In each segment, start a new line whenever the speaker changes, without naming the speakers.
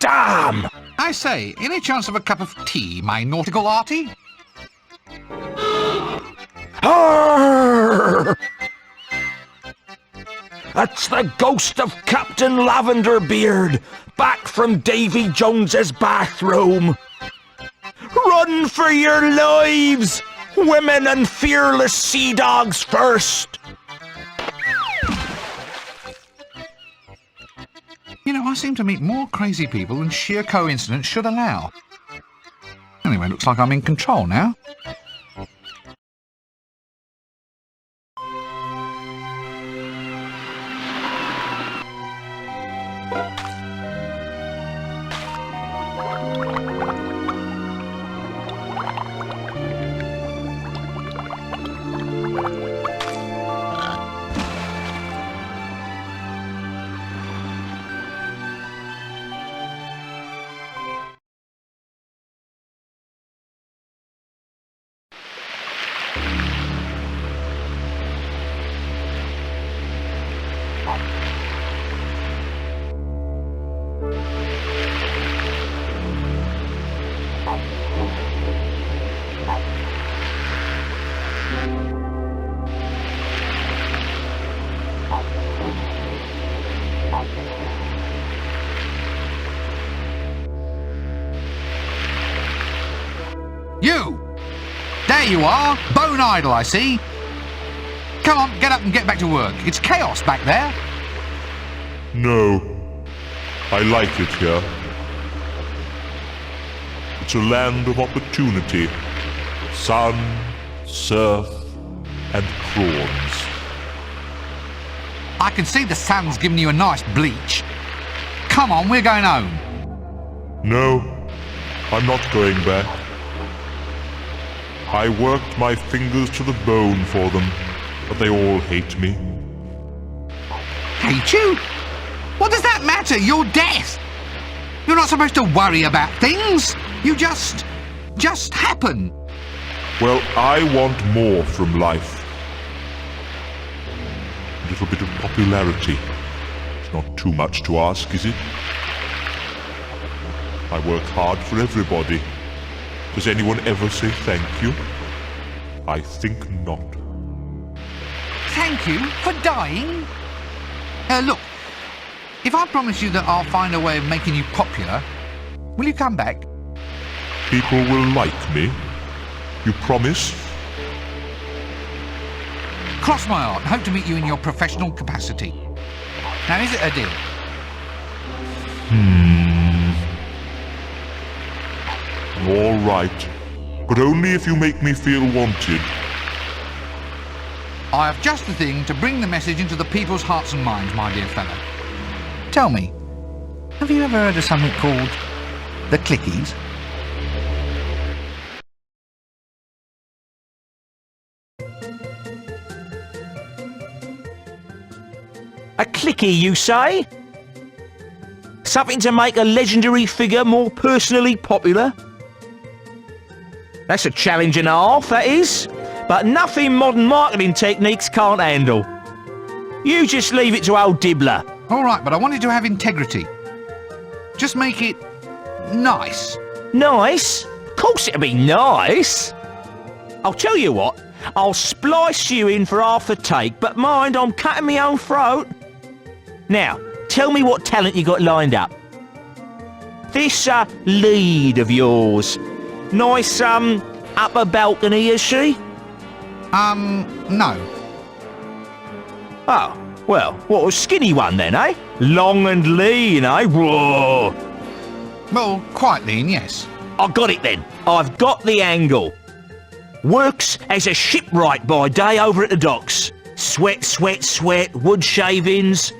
Damn!
I say, any chance of a cup of tea, my nautical arty?
Arr! That's the ghost of Captain Lavenderbeard, back from Davy Jones's bathroom. Run for your lives! Women and fearless sea dogs first!
You know, I seem to meet more crazy people than sheer coincidence should allow. Anyway, looks like I'm in control now. You! There you are, bone idle, I see. Come on, get up and get back to work. It's chaos back there.
No, I like it here. It's a land of opportunity. Sun, surf, and prawns.
I can see the sun's giving you a nice bleach. Come on, we're going home.
No, I'm not going back. I worked my fingers to the bone for them, but they all hate me.
Hate you? What does that matter? You're death. You're not supposed to worry about things. You just happen.
Well, I want more from life. A little bit of popularity. It's not too much to ask, is it? I work hard for everybody. Does anyone ever say thank you? I think not.
Thank you for dying? Look, if I promise you that I'll find a way of making you popular, will you come back?
People will like me. You promise?
Cross my heart. Hope to meet you in your professional capacity. Now, is it a deal?
All right. But only if you make me feel wanted.
I have just the thing to bring the message into the people's hearts and minds, my dear fellow. Tell me, have you ever heard of something called the Clickies?
A clicky, you say? Something to make a legendary figure more personally popular? That's a challenge and a half, that is. But nothing modern marketing techniques can't handle. You just leave it to old Dibbler.
All right, but I wanted to have integrity. Just make it nice.
Nice? Of course it'll be nice. I'll tell you what, I'll splice you in for half the take, but mind, I'm cutting my own throat. Now, tell me what talent you got lined up. This, lead of yours. Nice, upper balcony, is she?
No.
Oh, well, what a skinny one then, eh? Long and lean, eh? Whoa!
Well, quite lean, yes.
I got it then. I've got the angle. Works as a shipwright by day over at the docks. Sweat, sweat, sweat, wood shavings,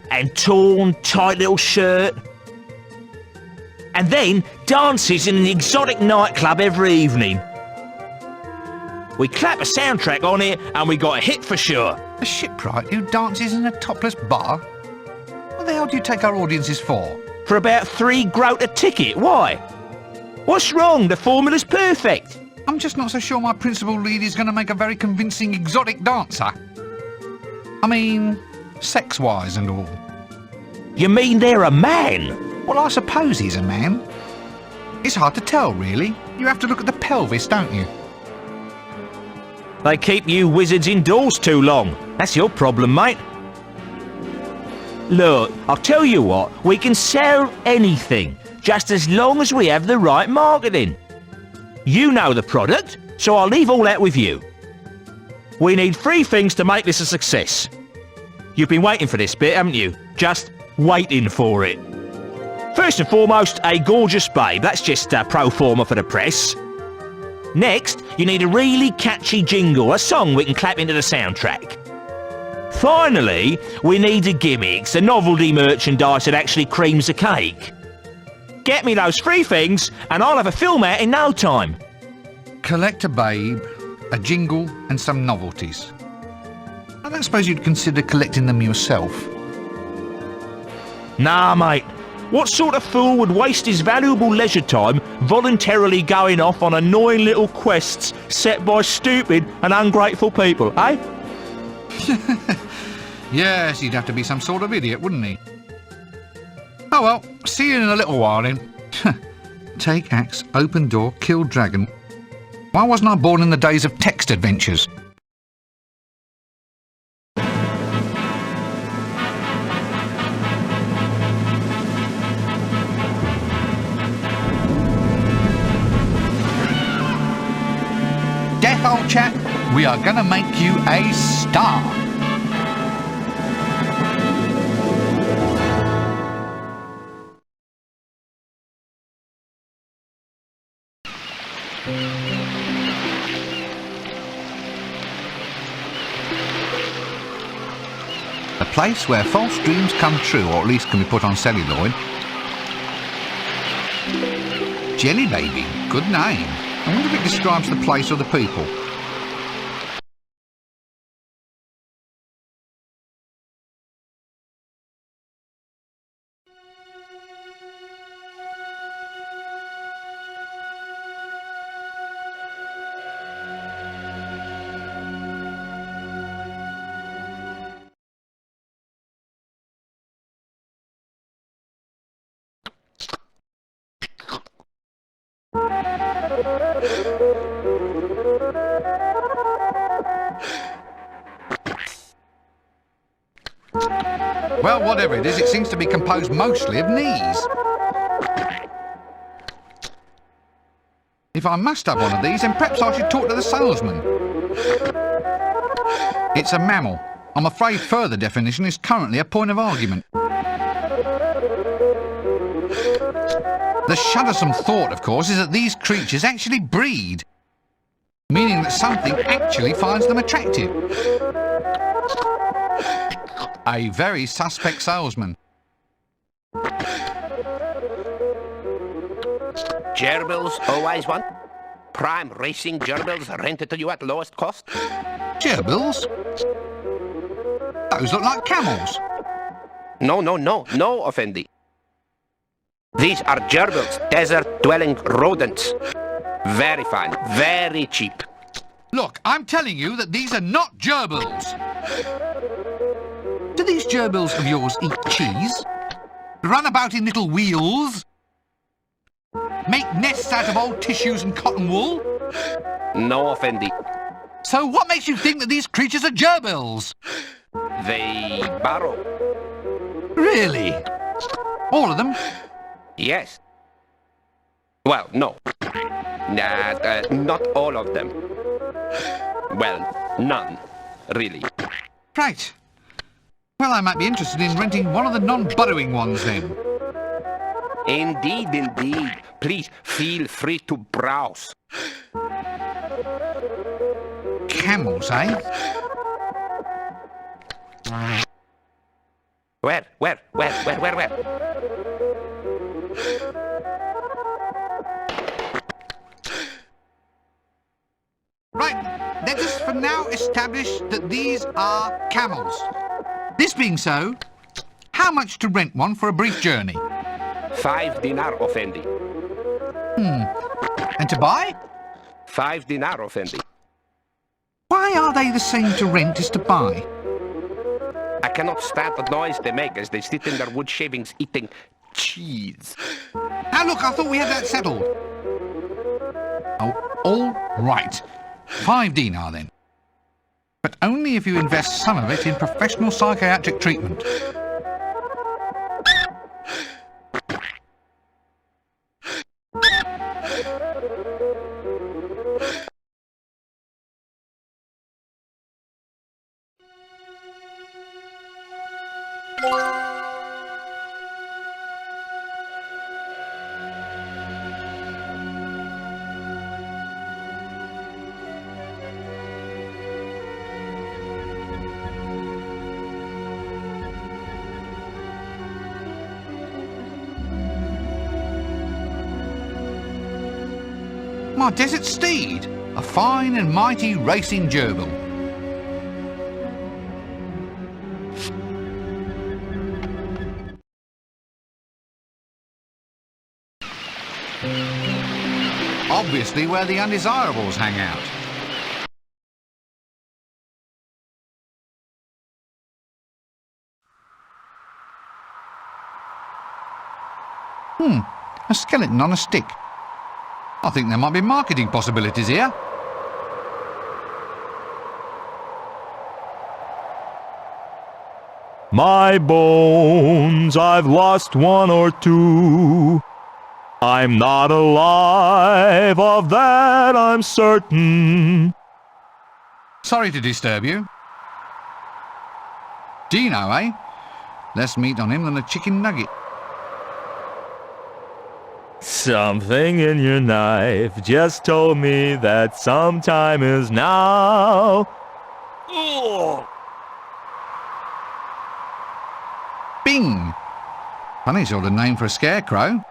and torn, tight little shirt. And then dances in an exotic nightclub every evening. We clap a soundtrack on it and we got a hit for sure.
A shipwright who dances in a topless bar? What the hell do you take our audiences for?
For about $3 groat a ticket, why? What's wrong? The formula's perfect.
I'm just not so sure my principal lead is going to make a very convincing exotic dancer. I mean, sex-wise and all.
You mean they're a man?
Well, I suppose he's a man. It's hard to tell, really. You have to look at the pelvis, don't you?
They keep you wizards indoors too long. That's your problem, mate. Look, I'll tell you what, we can sell anything, just as long as we have the right marketing. You know the product, so I'll leave all that with you. We need 3 things to make this a success. You've been waiting for this bit, haven't you? Just waiting for it. First and foremost, a gorgeous babe. That's just pro forma for the press. Next, you need a really catchy jingle, a song we can clap into the soundtrack. Finally, we need a gimmick, a novelty merchandise that actually creams the cake. Get me those 3 things, and I'll have a film out in no time.
Collect a babe, a jingle, and some novelties. I don't suppose you'd consider collecting them yourself.
Nah, mate. What sort of fool would waste his valuable leisure time voluntarily going off on annoying little quests set by stupid and ungrateful people, eh?
Yes, he'd have to be some sort of idiot, wouldn't he? Oh well, see you in a little while then. Take axe, open door, kill dragon. Why wasn't I born in the days of text adventures? Death, old chap, we are gonna make you a star. A place where false dreams come true, or at least can be put on celluloid. Jelly Baby, good name. I wonder if it describes the place or the people. Well, whatever it is, it seems to be composed mostly of knees. If I must have one of these, then perhaps I should talk to the salesman. It's a mammal. I'm afraid further definition is currently a point of argument. The shuddersome thought, of course, is that these creatures actually breed, meaning that something actually finds them attractive. A very suspect salesman.
Gerbils always want? Prime racing gerbils rented to you at lowest cost?
Gerbils? Those look like camels.
No, Offendy. These are gerbils, desert-dwelling rodents. Very fine, very cheap.
Look, I'm telling you that these are not gerbils. Do these gerbils of yours eat cheese? Run about in little wheels? Make nests out of old tissues and cotton wool?
No, Offendy.
So what makes you think that these creatures are gerbils?
They burrow.
Really? All of them?
Yes. Well, no. Not all of them. Well, none, really.
Right. Well, I might be interested in renting one of the non-burrowing ones then.
Indeed, indeed. Please feel free to browse.
Camels, eh?
Where?
Right, let us for now establish that these are camels. This being so, how much to rent one for a brief journey?
5 dinar, Offendy.
And to buy?
5 dinar, Offendy.
Why are they the same to rent as to buy?
I cannot stand the noise they make as they sit in their wood shavings eating cheese.
Now look, I thought we had that settled. Oh, all right. 5 dinar then. But only if you invest some of it in professional psychiatric treatment. My desert steed, a fine and mighty racing gerbil. Obviously where the undesirables hang out. A skeleton on a stick. I think there might be marketing possibilities here.
My bones, I've lost one or two. I'm not alive, of that I'm certain.
Sorry to disturb you. Dino, eh? Less meat on him than a chicken nugget.
Something in your knife just told me that some time is now. Ugh.
Bing! Funny sort of name for a scarecrow.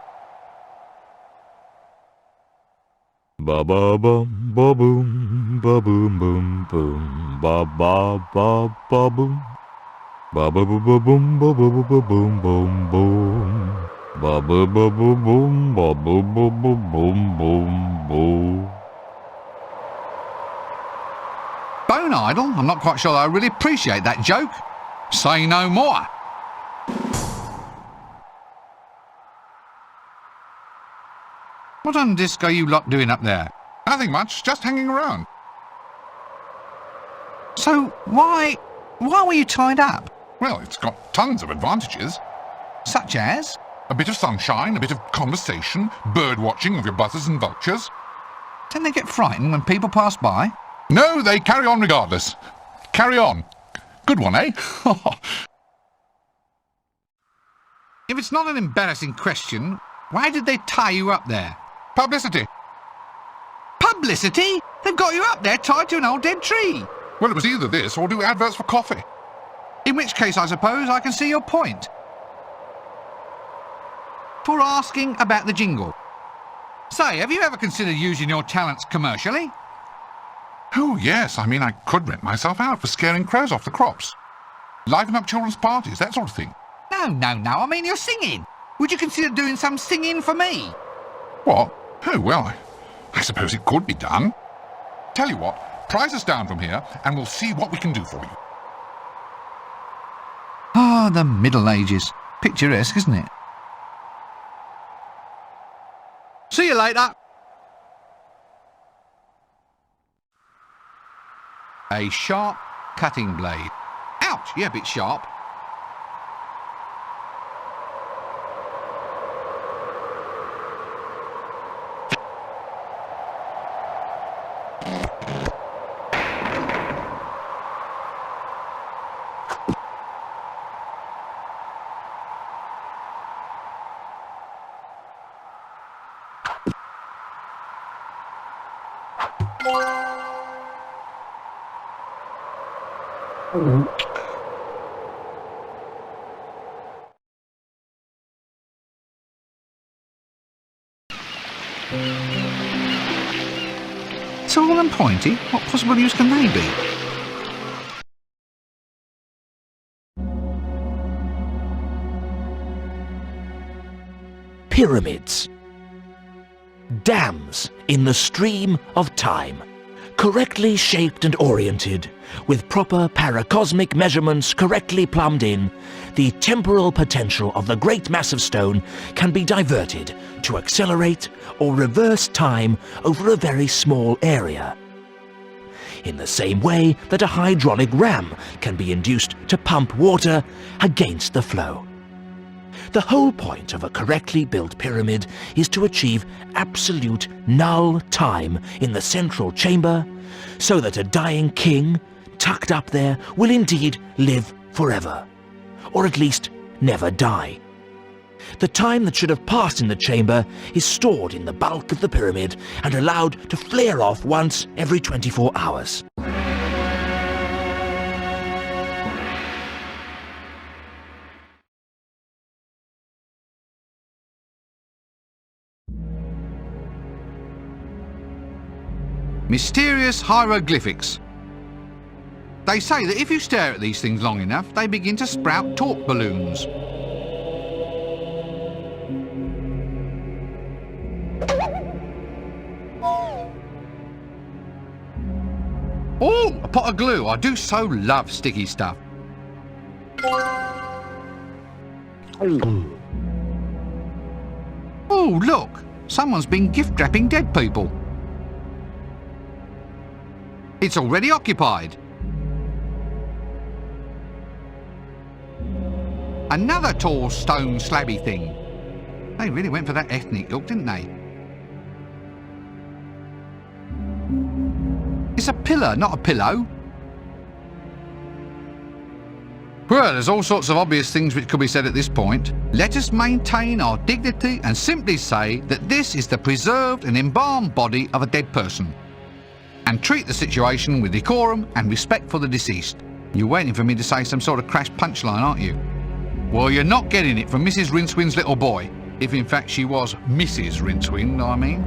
Ba ba bum ba boom ba boom boom boom ba ba ba ba boom ba ba ba ba boom ba ba ba ba boom boom boom ba ba ba ba boom ba ba ba ba boom boom boom.
Bone idol? I'm not quite sure I really appreciate that joke. Say no more. What on disc are you lot doing up there?
Nothing much, just hanging around.
So, why were you tied up?
Well, it's got tons of advantages.
Such as?
A bit of sunshine, a bit of conversation, bird watching of your buzzers and vultures.
Don't they get frightened when people pass by?
No, they carry on regardless. Carry on. Good one, eh?
If it's not an embarrassing question, why did they tie you up there?
Publicity.
Publicity? They've got you up there tied to an old dead tree.
Well, it was either this or do adverts for coffee.
In which case, I suppose, I can see your point. For asking about the jingle. Say, have you ever considered using your talents commercially?
Oh, yes. I mean, I could rent myself out for scaring crows off the crops. Liven up children's parties, that sort of thing.
No. I mean, you're singing. Would you consider doing some singing for me?
What? Oh, well, I suppose it could be done. Tell you what, prize us down from here and we'll see what we can do for you.
Ah, the Middle Ages. Picturesque, isn't it? See you later. A sharp cutting blade. Ouch, yeah, a bit sharp. Tall and pointy? What possible use can they be?
Pyramids. Dams in the stream of time. Correctly shaped and oriented, with proper paracosmic measurements correctly plumbed in, the temporal potential of the great mass of stone can be diverted to accelerate or reverse time over a very small area. In the same way that a hydraulic ram can be induced to pump water against the flow. The whole point of a correctly built pyramid is to achieve absolute null time in the central chamber, so that a dying king, tucked up there, will indeed live forever, or at least never die. The time that should have passed in the chamber is stored in the bulk of the pyramid and allowed to flare off once every 24 hours.
Mysterious hieroglyphics. They say that if you stare at these things long enough, they begin to sprout talk balloons. Oh, a pot of glue. I do so love sticky stuff. Oh, look. Someone's been gift wrapping dead people. It's already occupied. Another tall stone slabby thing. They really went for that ethnic look, didn't they? It's a pillar, not a pillow. Well, there's all sorts of obvious things which could be said at this point. Let us maintain our dignity and simply say that this is the preserved and embalmed body of a dead person, and treat the situation with decorum and respect for the deceased. You're waiting for me to say some sort of crash punchline, aren't you? Well, you're not getting it from Mrs. Rincewind's little boy, if in fact she was Mrs. Rincewind, I mean.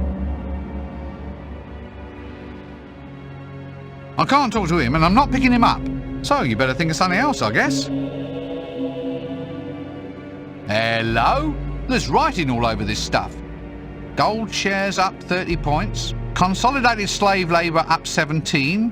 I can't talk to him and I'm not picking him up, so you better think of something else, I guess. Hello? There's writing all over this stuff. Gold shares up 30 points. Consolidated slave labour up 17.